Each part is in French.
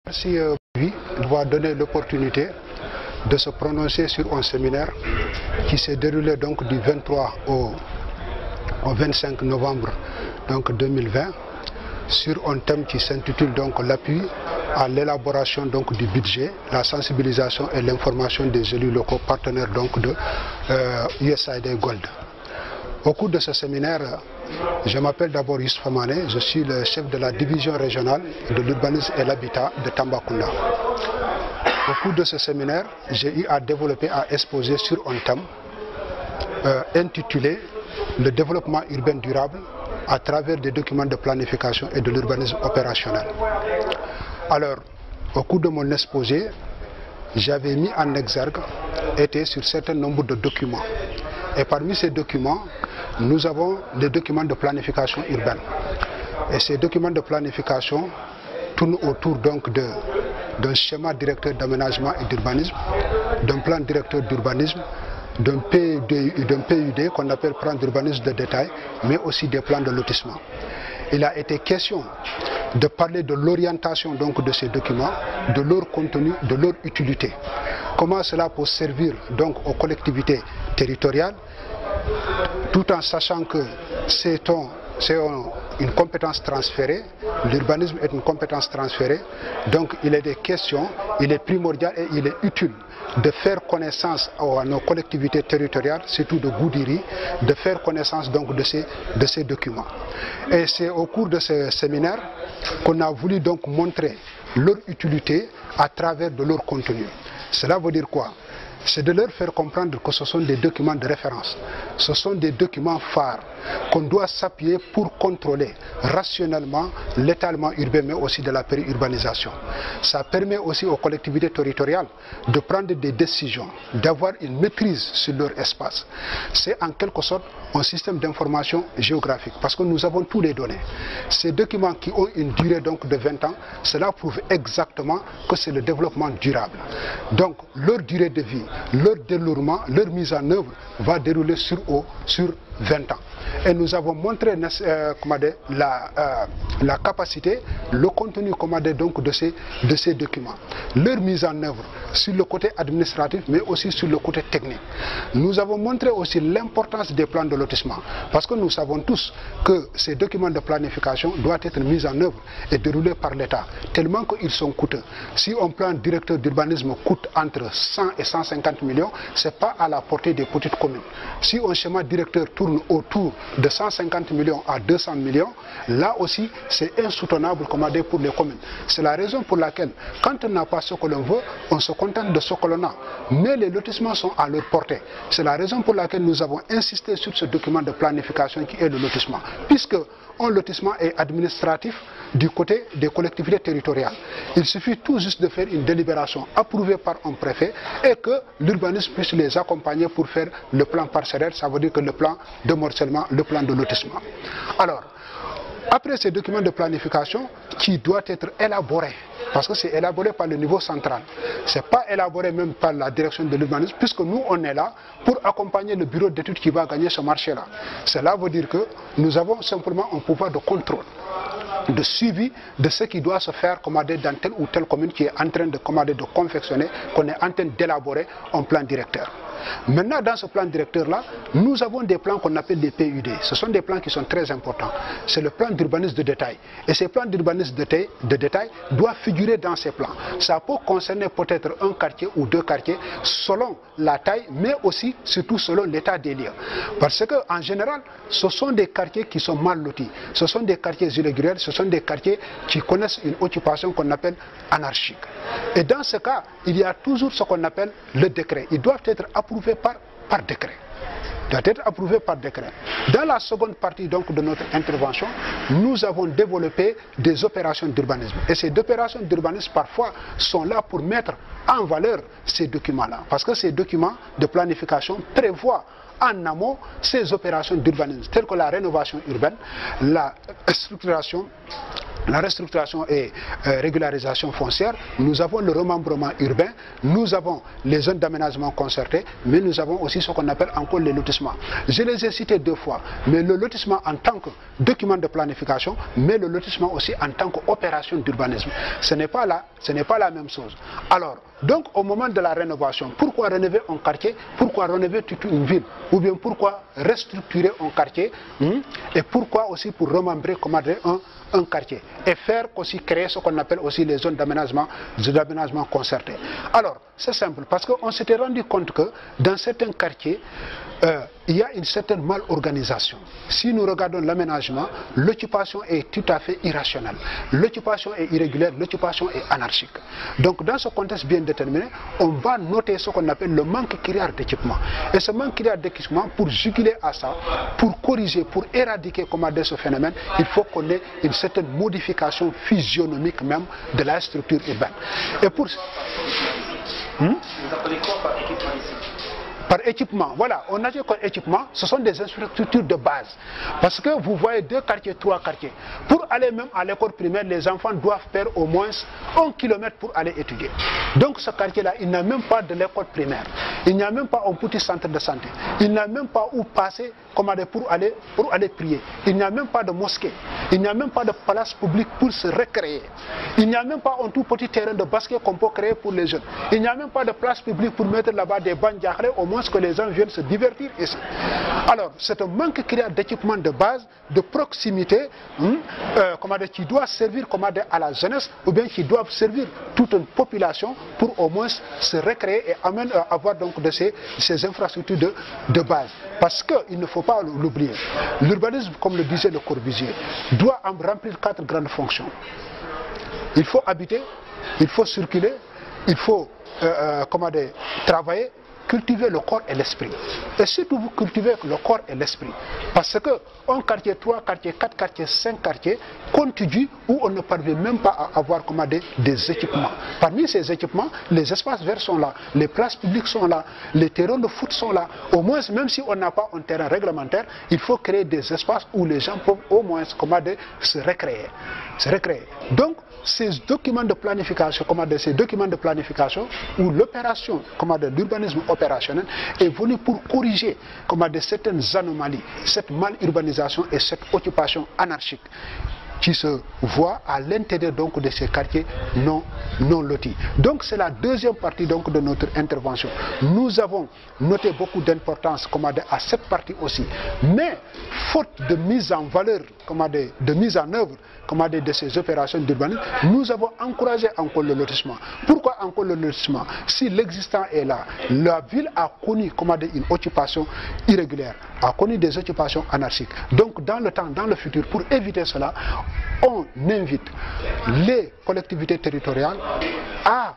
Merci de m'avoir donné l'opportunité de se prononcer sur un séminaire qui s'est déroulé donc du 23 au 25 novembre donc 2020 sur un thème qui s'intitule donc l'appui à l'élaboration donc du budget, la sensibilisation et l'information des élus locaux partenaires donc de USAID Gold. Au cours de ce séminaire, je m'appelle d'abord Youssoupha Mané, je suis le chef de la division régionale de l'urbanisme et l'habitat de Tambacounda. Au cours de ce séminaire, j'ai eu à développer, à exposer sur un thème intitulé « Le développement urbain durable à travers des documents de planification et de l'urbanisme opérationnel ». Alors, au cours de mon exposé, j'avais mis en exergue sur un certain nombre de documents. Et parmi ces documents, nous avons les documents de planification urbaine. Et ces documents de planification tournent autour donc d'un schéma directeur d'aménagement et d'urbanisme, d'un plan directeur d'urbanisme, d'un PUD qu'on appelle plan d'urbanisme de détail, mais aussi des plans de lotissement. Il a été question de parler de l'orientation donc de ces documents, de leur contenu, de leur utilité. Comment cela peut servir donc aux collectivités territoriales, tout en sachant que c'est une compétence transférée, l'urbanisme est une compétence transférée, donc il est des questions, il est primordial et il est utile de faire connaissance à nos collectivités territoriales, surtout de Goudiri, de faire connaissance donc de ces documents. Et c'est au cours de ce séminaire qu'on a voulu donc montrer leur utilité à travers de leur contenu. Cela veut dire quoi? C'est de leur faire comprendre que ce sont des documents de référence, ce sont des documents phares qu'on doit s'appuyer pour contrôler rationnellement l'étalement urbain, mais aussi de la périurbanisation. Ça permet aussi aux collectivités territoriales de prendre des décisions, d'avoir une maîtrise sur leur espace. C'est en quelque sorte un système d'information géographique, parce que nous avons tous les données. Ces documents qui ont une durée donc de 20 ans, cela prouve exactement que c'est le développement durable. Donc leur durée de vie, leur déroulement, leur mise en œuvre va dérouler sur 20 ans. Et nous avons montré la capacité, le contenu donc de ces documents. Leur mise en œuvre sur le côté administratif, mais aussi sur le côté technique. Nous avons montré aussi l'importance des plans de lotissement, parce que nous savons tous que ces documents de planification doivent être mis en œuvre et déroulés par l'État, tellement qu'ils sont coûteux. Si un plan directeur d'urbanisme coûte entre 100 et 150 millions, ce n'est pas à la portée des petites communes. Si un schéma directeur tourne autour de 150 millions à 200 millions, là aussi c'est insoutenable pour les communes. C'est la raison pour laquelle, quand on n'a pas ce que l'on veut, on se contente de ce que l'on a. Mais les lotissements sont à leur portée. C'est la raison pour laquelle nous avons insisté sur ce document de planification qui est le lotissement. Puisque un lotissement est administratif du côté des collectivités territoriales. Il suffit tout juste de faire une délibération approuvée par un préfet et que l'urbanisme puisse les accompagner pour faire le plan parcellaire, ça veut dire que le plan de morcellement, le plan de lotissement. Alors, après ces documents de planification qui doivent être élaborés, parce que c'est élaboré par le niveau central, ce n'est pas élaboré même par la direction de l'urbanisme, puisque nous on est là pour accompagner le bureau d'études qui va gagner ce marché-là. Cela veut dire que nous avons simplement un pouvoir de contrôle, de suivi de ce qui doit se faire dans telle ou telle commune qui est en train de confectionner, qu'on est en train d'élaborer un plan directeur. Maintenant, dans ce plan directeur-là, nous avons des plans qu'on appelle des PUD. Ce sont des plans qui sont très importants. C'est le plan d'urbanisme de détail. Et ces plans d'urbanisme de détail doivent figurer dans ces plans. Ça peut concerner peut-être un quartier ou deux quartiers selon la taille, mais aussi, surtout selon l'état des lieux. Parce qu'en général, ce sont des quartiers qui sont mal lotis. Ce sont des quartiers irréguliers, ce sont des quartiers qui connaissent une occupation qu'on appelle anarchique. Et dans ce cas, il y a toujours ce qu'on appelle le décret. Ils doivent être approuvés par décret. Doit être approuvé par décret. Dans la seconde partie donc de notre intervention, nous avons développé des opérations d'urbanisme. Et ces opérations d'urbanisme parfois sont là pour mettre en valeur ces documents-là. Parce que ces documents de planification prévoient en amont ces opérations d'urbanisme, telles que la rénovation urbaine, la structuration la restructuration et régularisation foncière, nous avons le remembrement urbain, nous avons les zones d'aménagement concertées, mais nous avons aussi ce qu'on appelle encore les lotissements. Je les ai cités 2 fois, mais le lotissement en tant que document de planification, mais le lotissement aussi en tant qu'opération d'urbanisme. Ce n'est pas la même chose. Alors, donc au moment de la rénovation, pourquoi rénover un quartier? Pourquoi rénover toute une ville? Ou bien pourquoi restructurer un quartier? Et pourquoi aussi pour remembrer comment dire, un quartier et faire aussi créer ce qu'on appelle aussi les zones d'aménagement concerté. Alors, c'est simple, parce qu'on s'était rendu compte que dans certains quartiers, il y a une certaine malorganisation. Si nous regardons l'aménagement, l'occupation est tout à fait irrationnelle. L'occupation est irrégulière, l'occupation est anarchique. Donc, dans ce contexte bien déterminé, on va noter ce qu'on appelle le manque criard d'équipement. Et ce manque criard d'équipement, pour juguler à ça, pour corriger, pour éradiquer comment dire ce phénomène, il faut qu'on ait une certaine modification physionomique même de la structure urbaine. Et pour... Vous appelez quoi par équipement ici? Par équipement, voilà, on a dit que équipement, ce sont des infrastructures de base. Parce que vous voyez 2 quartiers, 3 quartiers. Pour aller même à l'école primaire, les enfants doivent faire au moins 1 kilomètre pour aller étudier. Donc ce quartier-là, il n'a même pas de l'école primaire. Il n'y a même pas un petit centre de santé. Il n'a même pas où passer pour aller prier. Il n'y a même pas de mosquée. Il n'y a même pas de place publique pour se récréer. Il n'y a même pas un tout petit terrain de basket qu'on peut créer pour les jeunes. Il n'y a même pas de place publique pour mettre là-bas des bancs d'arrêt, au moins que les gens viennent se divertir ici. Alors, c'est un manque d'équipement de base, de proximité, qui doit servir à la jeunesse, ou bien qui doivent servir toute une population pour au moins se récréer et avoir donc de ces infrastructures de base. Parce qu'il ne faut pas l'oublier. L'urbanisme, comme le disait Le Corbusier, doit remplir 4 grandes fonctions. Il faut habiter, il faut circuler, il faut travailler, cultiver le corps et l'esprit. Et surtout vous cultivez le corps et l'esprit. Parce que un quartier, 3 quartiers, 4 quartiers, 5 quartiers contigus où on ne parvient même pas à avoir des équipements. Parmi ces équipements, les espaces verts sont là, les places publiques sont là, les terrains de foot sont là. Au moins, même si on n'a pas un terrain réglementaire, il faut créer des espaces où les gens peuvent au moins se récréer. Donc, ces documents de planification, où l'opération de l'urbanisme opérationnel est venue pour corriger certaines anomalies, cette mal-urbanisation et cette occupation anarchique qui se voit à l'intérieur de ces quartiers non lotis. Donc c'est la deuxième partie de notre intervention. Nous avons noté beaucoup d'importance à cette partie aussi. Mais faute de mise en valeur, de mise en œuvre de ces opérations d'urbanisme, nous avons encouragé encore le lotissement. Pourquoi encore le lotissement? Si l'existant est là, la ville a connu une occupation irrégulière, a connu des occupations anarchiques. Donc dans le temps, dans le futur, pour éviter cela, on invite les collectivités territoriales à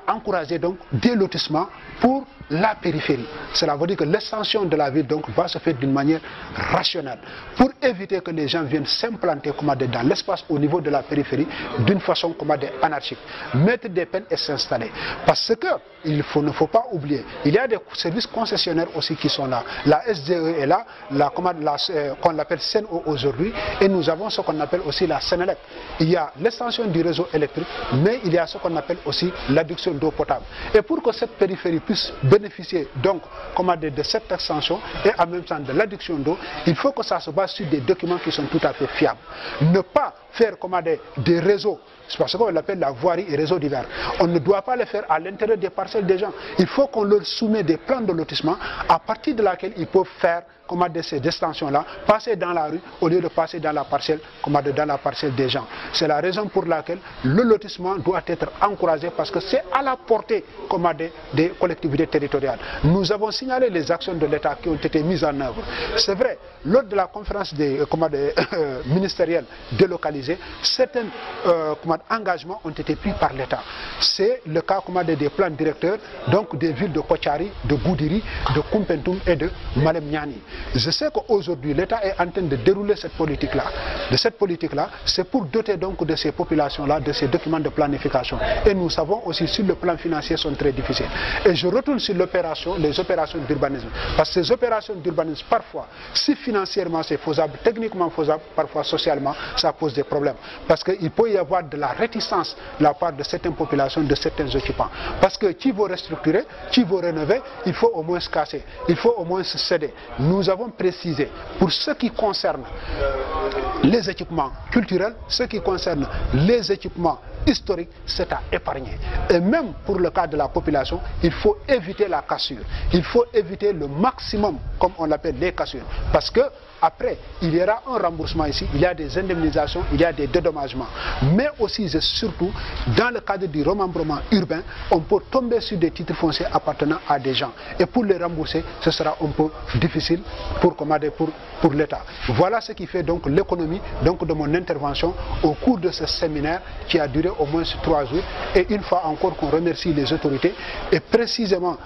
encourager des lotissements pour la périphérie. Cela veut dire que l'extension de la ville va se faire d'une manière rationnelle pour éviter que les gens viennent s'implanter dans l'espace au niveau de la périphérie d'une façon anarchique. Mettre des peines et s'installer. Parce que ne faut pas oublier, il y a des services concessionnaires aussi qui sont là. La SDE est là, qu'on appelle SEN'EAU aujourd'hui, et nous avons ce qu'on appelle aussi la Sénélec. Il y a l'extension du réseau électrique, mais il y a ce qu'on appelle aussi l'adduction d'eau potable. Et pour que cette périphérie puisse bénéficier de cette extension et en même temps de l'adduction d'eau, il faut que ça se base sur des documents qui sont tout à fait fiables. Ne pas faire des réseaux, c'est parce qu'on l'appelle la voirie et réseau divers. On ne doit pas le faire à l'intérieur des parcelles des gens. Il faut qu'on leur soumette des plans de lotissement à partir de laquelle ils peuvent faire ces extensions-là, passer dans la rue au lieu de passer dans la parcelle, dans la parcelle des gens. C'est la raison pour laquelle le lotissement doit être encouragé parce que c'est à la portée des collectivités territoriales. Nous avons signalé les actions de l'État qui ont été mises en œuvre. C'est vrai, lors de la conférence ministérielle délocalisée, certaines engagements ont été pris par l'État. C'est le cas des plans directeurs donc des villes de Kochari, de Goudiri, de Kumpentum et de Malemniani. Je sais qu'aujourd'hui l'État est en train de dérouler cette politique-là. De cette politique-là, c'est pour doter donc de ces populations-là de ces documents de planification. Et nous savons aussi sur le plan financier sont très difficiles. Et je retourne sur les opérations d'urbanisme. Parce que ces opérations d'urbanisme, parfois, si financièrement c'est faisable, techniquement faisable, parfois socialement, ça pose des problèmes. Parce qu'il peut y avoir de la réticence de la part de certaines populations, de certains occupants. Parce que qui veut restructurer, qui veut rénover, il faut au moins se casser, il faut au moins se céder. Nous avons précisé, pour ce qui concerne les équipements culturels, ce qui concerne les équipements historiques, c'est à épargner. Et même pour le cas de la population, il faut éviter la cassure. Il faut éviter le maximum, comme on l'appelle, les cassures. Parce que après, il y aura un remboursement ici, il y a des indemnisations, il y a des dédommagements. Mais aussi et surtout, dans le cadre du remembrement urbain, on peut tomber sur des titres fonciers appartenant à des gens. Et pour les rembourser, ce sera un peu difficile pour l'État. Voilà ce qui fait donc l'économie de mon intervention au cours de ce séminaire qui a duré au moins 3 jours. Et une fois encore qu'on remercie les autorités et précisément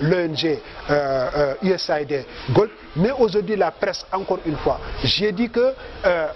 l'ONG USAID Gold, mais aujourd'hui la presse, encore une fois, j'ai dit que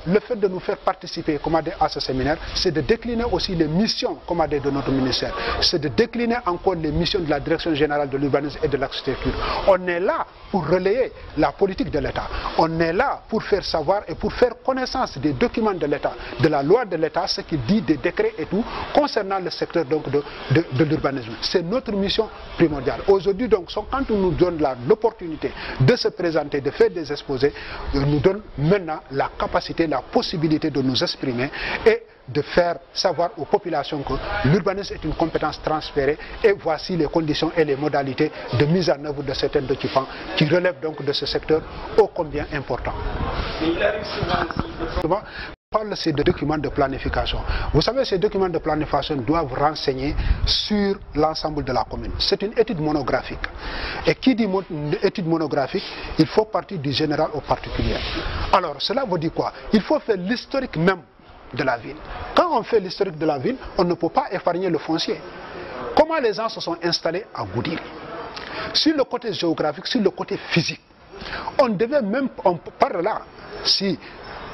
le fait de nous faire participer à ce séminaire, c'est de décliner aussi les missions de notre ministère, c'est de décliner encore les missions de la Direction générale de l'urbanisme et de l'architecture. On est là pour relayer la politique de l'État, on est là pour faire savoir et pour faire connaissance des documents de l'État, de la loi de l'État, ce qui dit des décrets et tout, concernant le secteur de l'urbanisme. C'est notre mission primordiale. Aujourd'hui donc, quand on nous donne l'opportunité de se présenter, de faire des exposés, nous donne maintenant la capacité, la possibilité de nous exprimer et de faire savoir aux populations que l'urbanisme est une compétence transférée et voici les conditions et les modalités de mise en œuvre de certains documents qui relèvent donc de ce secteur ô combien important. On parle de documents de planification. Vous savez, ces documents de planification doivent renseigner sur l'ensemble de la commune. C'est une étude monographique. Et qui dit étude monographique, il faut partir du général au particulier. Alors, cela veut dire quoi? Il faut faire l'historique même de la ville. Quand on fait l'historique de la ville, on ne peut pas épargner le foncier. Comment les gens se sont installés à Goudiri? Sur le côté géographique, sur le côté physique, on parle là, si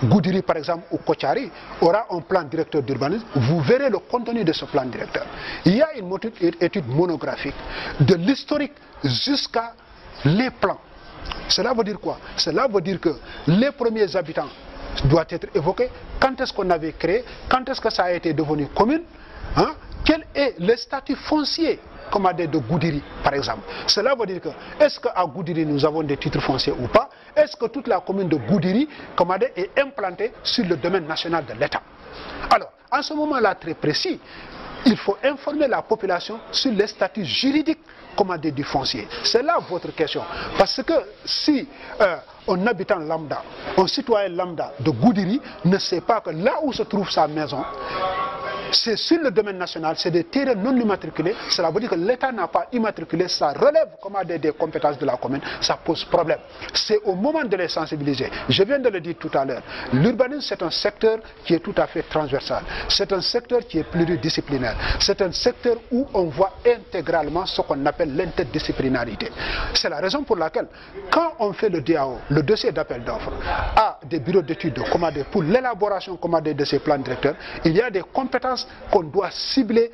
Goudiri par exemple ou Kochari aura un plan directeur d'urbanisme, vous verrez le contenu de ce plan directeur. Il y a une étude monographique de l'historique jusqu'à les plans. Cela veut dire quoi? Cela veut dire que les premiers habitants doivent être évoqués, quand est-ce qu'on avait créé, quand est-ce que ça a été devenu commune, quel est le statut foncier de Goudiri par exemple. Cela veut dire que est-ce qu'à Goudiri nous avons des titres fonciers ou pas? Est-ce que toute la commune de Goudiri est implantée sur le domaine national de l'État? Alors, en ce moment-là très précis, il faut informer la population sur les statuts juridiques du foncier. C'est là votre question. Parce que si un habitant lambda, un citoyen lambda de Goudiri ne sait pas que là où se trouve sa maison, c'est sur le domaine national, c'est des terrains non immatriculés, cela veut dire que l'État n'a pas immatriculé, ça relève des compétences de la commune, ça pose problème. C'est au moment de les sensibiliser. Je viens de le dire tout à l'heure, l'urbanisme c'est un secteur qui est tout à fait transversal, c'est un secteur qui est pluridisciplinaire, c'est un secteur où on voit intégralement ce qu'on appelle l'interdisciplinarité. C'est la raison pour laquelle, quand on fait le DAO, le dossier d'appel d'offres, à des bureaux d'études pour l'élaboration de ces plans directeurs, il y a des compétences qu'on doit cibler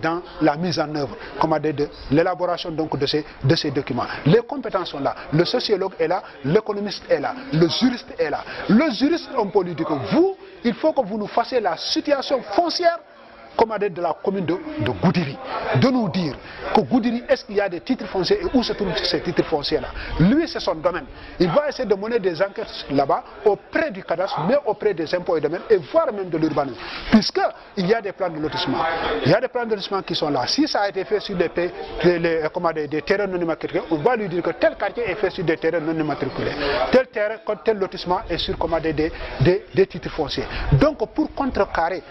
dans la mise en œuvre de l'élaboration de ces documents. Les compétences sont là, le sociologue est là, l'économiste est là, le juriste est là. Le juriste, on peut lui dire que vous, il faut que vous nous fassiez la situation foncière de la commune de Goudiri, de nous dire que Goudiri, est-ce qu'il y a des titres fonciers et où se trouvent ces titres fonciers-là? Lui, c'est son domaine. Il va essayer de mener des enquêtes là-bas auprès du cadastre, mais auprès des impôts et domaines, et voire même de l'urbanisme. Puisqu'il y a des plans de lotissement. Il y a des plans de lotissement qui sont là. Si ça a été fait sur des terrains non immatriculés, on va lui dire que tel quartier est fait sur des terrains non immatriculés. Tel terrain, tel lotissement est sur des titres fonciers. Donc, pour contrecarrer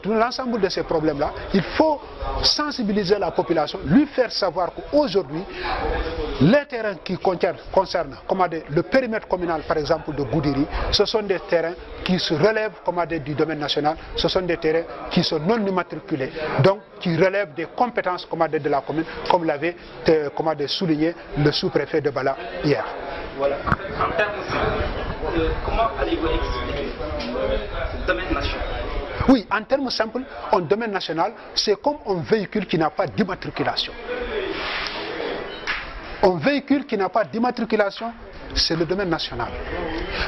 l'ensemble de ces problèmes-là, il faut sensibiliser la population, lui faire savoir qu'aujourd'hui, les terrains qui concernent le périmètre communal, par exemple, de Goudiri, ce sont des terrains qui se relèvent du domaine national, ce sont des terrains qui sont non immatriculés, donc qui relèvent des compétences de la commune, comme l'avait souligné le sous-préfet de Bala hier. Voilà. En termes comment allez-vous expliquer le domaine national? Oui, en termes simples, un domaine national, c'est comme un véhicule qui n'a pas d'immatriculation. Un véhicule qui n'a pas d'immatriculation, c'est le domaine national.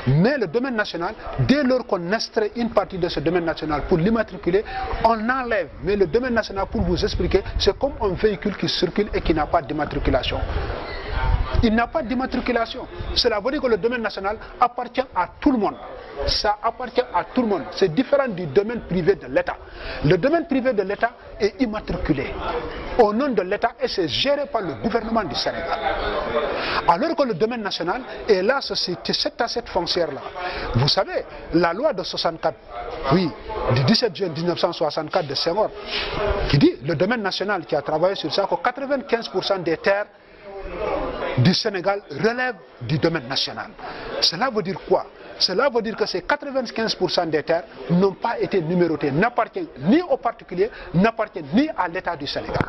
Mais le domaine national, dès lors qu'on extrait une partie de ce domaine national pour l'immatriculer, on enlève. Mais le domaine national, pour vous expliquer, c'est comme un véhicule qui circule et qui n'a pas d'immatriculation. Il n'a pas d'immatriculation. Cela veut dire que le domaine national appartient à tout le monde. Ça appartient à tout le monde. C'est différent du domaine privé de l'État. Le domaine privé de l'État est immatriculé au nom de l'État et c'est géré par le gouvernement du Sénégal. Alors que le domaine national est là, c'est cette assiette foncière-là. Vous savez, la loi de 64, oui, du 17 juin 1964 de Senghor, qui dit, le domaine national qui a travaillé sur ça, que 95% des terres du Sénégal relève du domaine national. Cela veut dire quoi? Cela veut dire que ces 95% des terres n'ont pas été numérotées, n'appartiennent ni aux particuliers, n'appartiennent ni à l'État du Sénégal.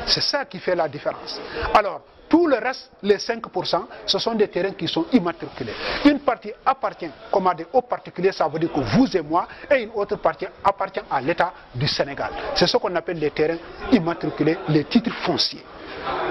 C'est ça qui fait la différence. Alors, tout le reste, les 5%, ce sont des terrains qui sont immatriculés. Une partie appartient aux particuliers, ça veut dire que vous et moi, et une autre partie appartient à l'État du Sénégal. C'est ce qu'on appelle les terrains immatriculés, les titres fonciers.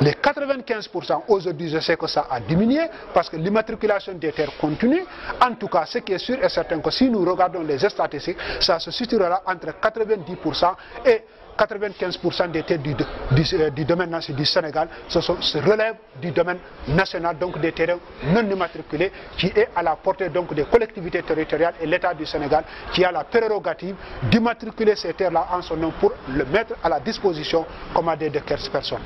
Les 95%, aujourd'hui je sais que ça a diminué parce que l'immatriculation des terres continue. En tout cas, ce qui est sûr et certain que si nous regardons les statistiques, ça se situera entre 90% et 95% des terres du domaine national du Sénégal se relèvent du domaine national, donc des terrains non immatriculés, qui est à la portée donc des collectivités territoriales et l'État du Sénégal qui a la prérogative d'immatriculer ces terres-là en son nom pour le mettre à la disposition de 15 personnes.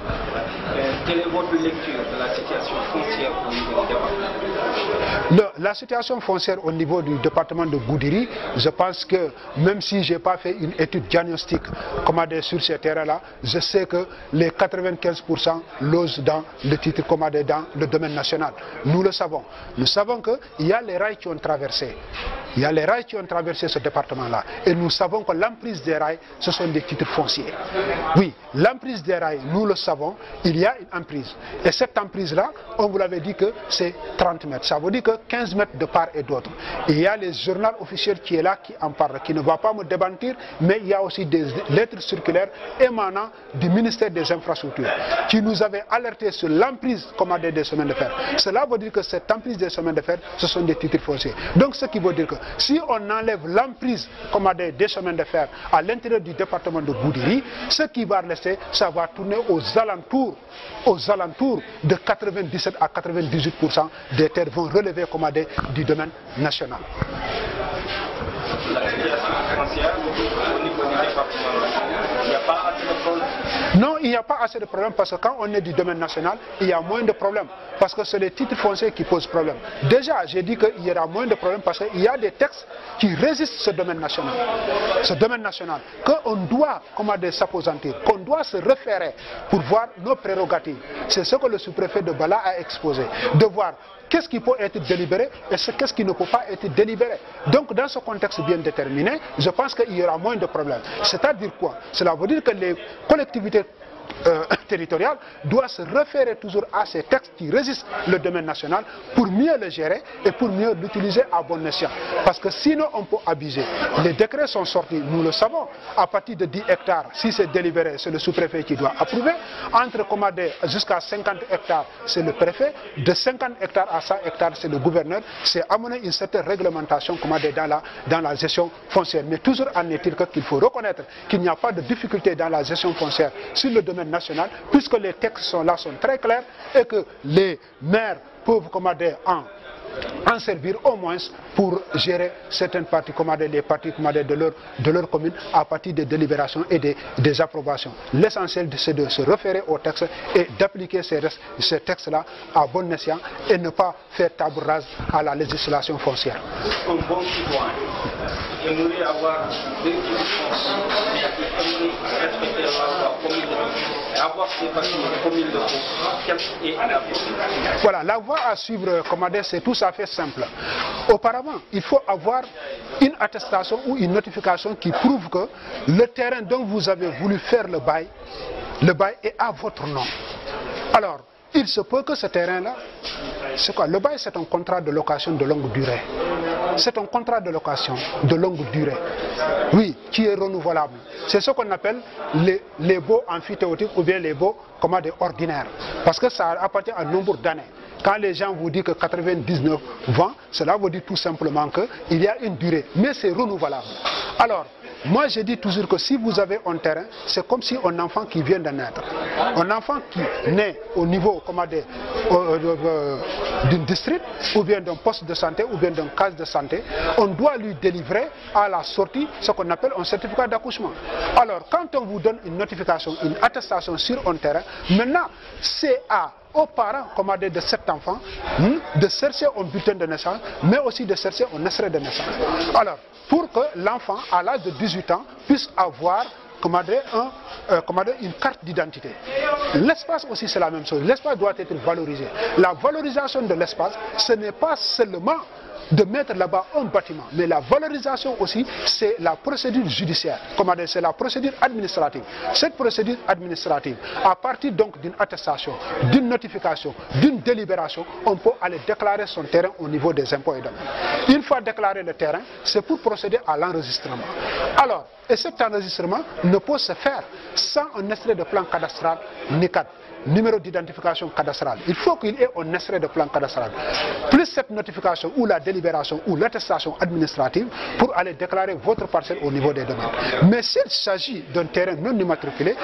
Quelle est votre lecture de la situation foncière au niveau du département? La situation foncière au niveau du département de Goudiri, je pense que même si je n'ai pas fait une étude diagnostique sur ces terrains-là, je sais que les 95% logent dans le titre commandé dans le domaine national. Nous le savons. Nous savons qu'il y a les rails qui ont traversé. Il y a les rails qui ont traversé ce département-là. Et nous savons que l'emprise des rails, ce sont des titres fonciers. Oui, l'emprise des rails, nous le savons, il y a une emprise. Et cette emprise-là, on vous l'avait dit que c'est 30 mètres. Ça veut dire que 15 mètres de part et d'autre. Il y a les journaux officiels qui est là, qui en parle, qui ne va pas me démentir, mais il y a aussi des lettres circulaires émanant du ministère des Infrastructures qui nous avait alerté sur l'emprise commandée des chemins de fer. Cela veut dire que cette emprise des chemins de fer, ce sont des titres fonciers. Donc ce qui veut dire que si on enlève l'emprise commandée des chemins de fer à l'intérieur du département de Goudiri, ce qui va rester, ça va tourner aux alentours de 97 à 98% des terres vont relever commandées du domaine national. La situation foncière au niveau du département, il n'y a pas assez de problèmes? Non, il n'y a pas assez de problèmes parce que quand on est du domaine national, il y a moins de problèmes. Parce que c'est les titres fonciers qui posent problème. Déjà, j'ai dit qu'il y aura moins de problèmes parce qu'il y a des textes qui résistent ce domaine national. Ce domaine national, qu'on doit s'appesantir, qu'on doit se référer pour voir nos prérogatives. C'est ce que le sous-préfet de Bala a exposé. De voir qu'est-ce qui peut être délibéré et qu'est-ce qui ne peut pas être délibéré. Donc dans ce contexte bien déterminé, je pense qu'il y aura moins de problèmes. C'est-à-dire quoi? Cela veut dire que les collectivités territoriales doivent se référer toujours à ces textes qui résistent le domaine national pour mieux le gérer et pour mieux l'utiliser à bon escient. Parce que sinon on peut abuser. Les décrets sont sortis, nous le savons, à partir de 10 hectares, si c'est délibéré, c'est le sous-préfet qui doit approuver. Entre jusqu'à 50 hectares, c'est le préfet. De 50 hectares à 100 hectares, c'est le gouverneur. C'est amener une certaine réglementation dans la gestion foncière. Mais toujours en est-il qu'il faut reconnaître qu'il n'y a pas de difficulté dans la gestion foncière sur le domaine national, puisque les textes sont très clairs et que les maires peuvent en servir au moins pour gérer certaines parties, les parties de leur commune à partir des délibérations et des approbations. L'essentiel, c'est de se référer au texte et d'appliquer ces textes-là à bon escient et ne pas faire table rase à la législation foncière. Un bon citoyen aimerait avoir des respecter la loi comme il le faut, avoir ses papiers comme il le faut, quelle est la procédure? Voilà, la voie à suivre, c'est tout à fait simple. Auparavant, il faut avoir une attestation ou une notification qui prouve que le terrain dont vous avez voulu faire le bail est à votre nom. Alors, il se peut que ce terrain-là, c'est quoi? Le bail, c'est un contrat de location de longue durée. C'est un contrat de location de longue durée, oui, qui est renouvelable. C'est ce qu'on appelle les baux amphithéotiques ou bien les baux ordinaires. Parce que ça appartient à un nombre d'années. Quand les gens vous disent que 99 vents, cela veut dire tout simplement qu'il y a une durée, mais c'est renouvelable. Alors, moi je dis toujours que si vous avez un terrain, c'est comme si un enfant qui vient de naître. Un enfant qui naît au niveau d'une district, ou bien d'un poste de santé, ou bien d'un case de santé, on doit lui délivrer à la sortie ce qu'on appelle un certificat d'accouchement. Alors, quand on vous donne une notification, une attestation sur un terrain, maintenant, c'est aux parents de cet enfant de chercher un bulletin de naissance, mais aussi de chercher un extrait de naissance. Alors, pour que l'enfant, à l'âge de 18 ans, puisse avoir une carte d'identité. L'espace aussi, c'est la même chose. L'espace doit être valorisé. La valorisation de l'espace, ce n'est pas seulement de mettre là-bas un bâtiment, mais la valorisation aussi, c'est la procédure judiciaire, c'est la procédure administrative. Cette procédure administrative, à partir donc d'une attestation, d'une notification, d'une délibération, on peut aller déclarer son terrain au niveau des impôts et domaines. Une fois déclaré le terrain, c'est pour procéder à l'enregistrement. Alors, et cet enregistrement ne peut se faire sans un extrait de plan cadastral NICAD, numéro d'identification cadastrale. Il faut qu'il y ait un extrait de plan cadastral, plus cette notification ou la délibération ou l'attestation administrative pour aller déclarer votre parcelle au niveau des domaines. Mais s'il s'agit d'un terrain non immatriculé,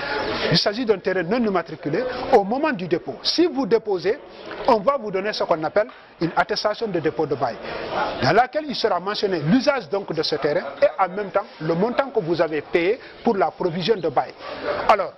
au moment du dépôt, si vous déposez, on va vous donner ce qu'on appelle une attestation de dépôt de bail, dans laquelle il sera mentionné l'usage donc de ce terrain et en même temps le montant que vous avez payé pour la provision de bail. Alors,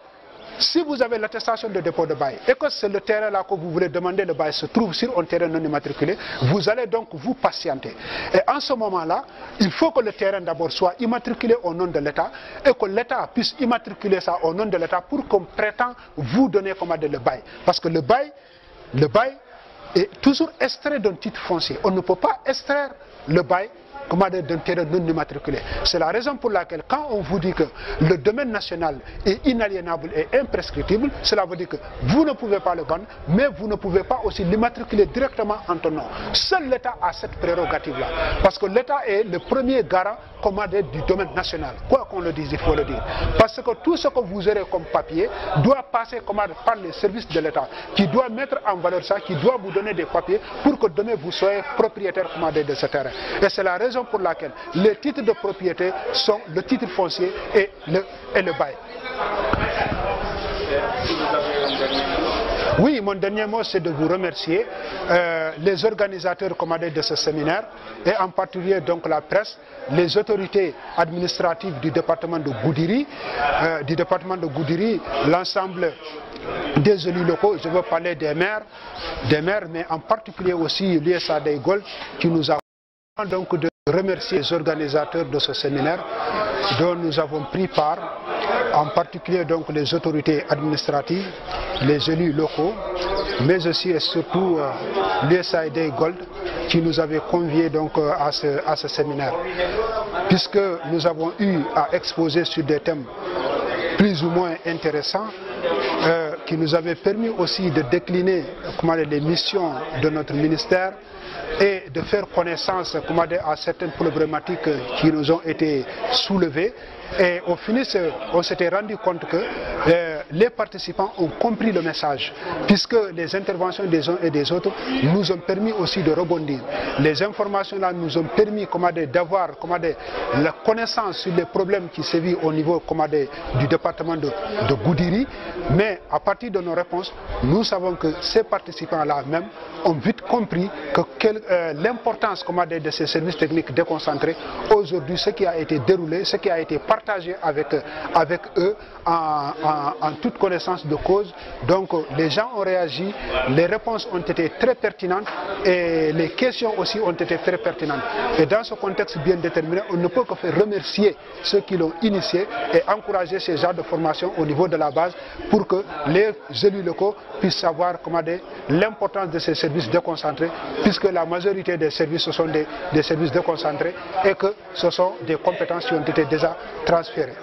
si vous avez l'attestation de dépôt de bail et que c'est le terrain là que vous voulez demander le bail se trouve sur un terrain non immatriculé, vous allez donc vous patienter. Et en ce moment-là, il faut que le terrain d'abord soit immatriculé au nom de l'État et que l'État puisse immatriculer ça au nom de l'État pour qu'on prétend vous donner le bail. Parce que le bail est toujours extrait d'un titre foncier. On ne peut pas extraire le bail d'un terrain non immatriculé. C'est la raison pour laquelle quand on vous dit que le domaine national est inaliénable et imprescriptible, cela veut dire que vous ne pouvez pas le vendre, mais vous ne pouvez pas aussi l'immatriculer directement en ton nom. Seul l'État a cette prérogative-là. Parce que l'État est le premier garant du domaine national. Quoi qu'on le dise, il faut le dire. Parce que tout ce que vous aurez comme papier doit passer par les services de l'État, qui doit mettre en valeur ça, qui doit vous donner des papiers pour que demain vous soyez propriétaire de ce terrain. Et c'est la raison pour laquelle les titres de propriété sont le titre foncier et le bail. Oui, mon dernier mot, c'est de vous remercier les organisateurs de ce séminaire et en particulier donc la presse, les autorités administratives du département de Goudiri, l'ensemble des élus locaux. Je veux parler des maires, mais en particulier aussi l'USAID Gold qui nous a donc de remercier les organisateurs de ce séminaire dont nous avons pris part, en particulier donc les autorités administratives, les élus locaux, mais aussi et surtout l'USAID Gold qui nous avait conviés donc à ce séminaire, puisque nous avons eu à exposer sur des thèmes plus ou moins intéressants qui nous avaient permis aussi de décliner les missions de notre ministère et de faire connaissance à certaines problématiques qui nous ont été soulevées. Et au finish, on s'était rendu compte que les participants ont compris le message, puisque les interventions des uns et des autres nous ont permis aussi de rebondir. Les informations là nous ont permis d'avoir la connaissance sur les problèmes qui sévissent au niveau du département de Goudiri, mais à partir de nos réponses, nous savons que ces participants-là même ont vite compris que l'importance de ces services techniques déconcentrés. Aujourd'hui, ce qui a été déroulé, ce qui a été partagé avec eux en toute connaissance de cause. Donc les gens ont réagi, les réponses ont été très pertinentes et les questions aussi ont été très pertinentes. Et dans ce contexte bien déterminé, on ne peut que faire remercier ceux qui l'ont initié et encourager ces genres de formation au niveau de la base pour que les élus locaux puissent savoir l'importance de ces services déconcentrés, puisque la majorité des services ce sont des services déconcentrés et que ce sont des compétences qui ont été déjà transférées.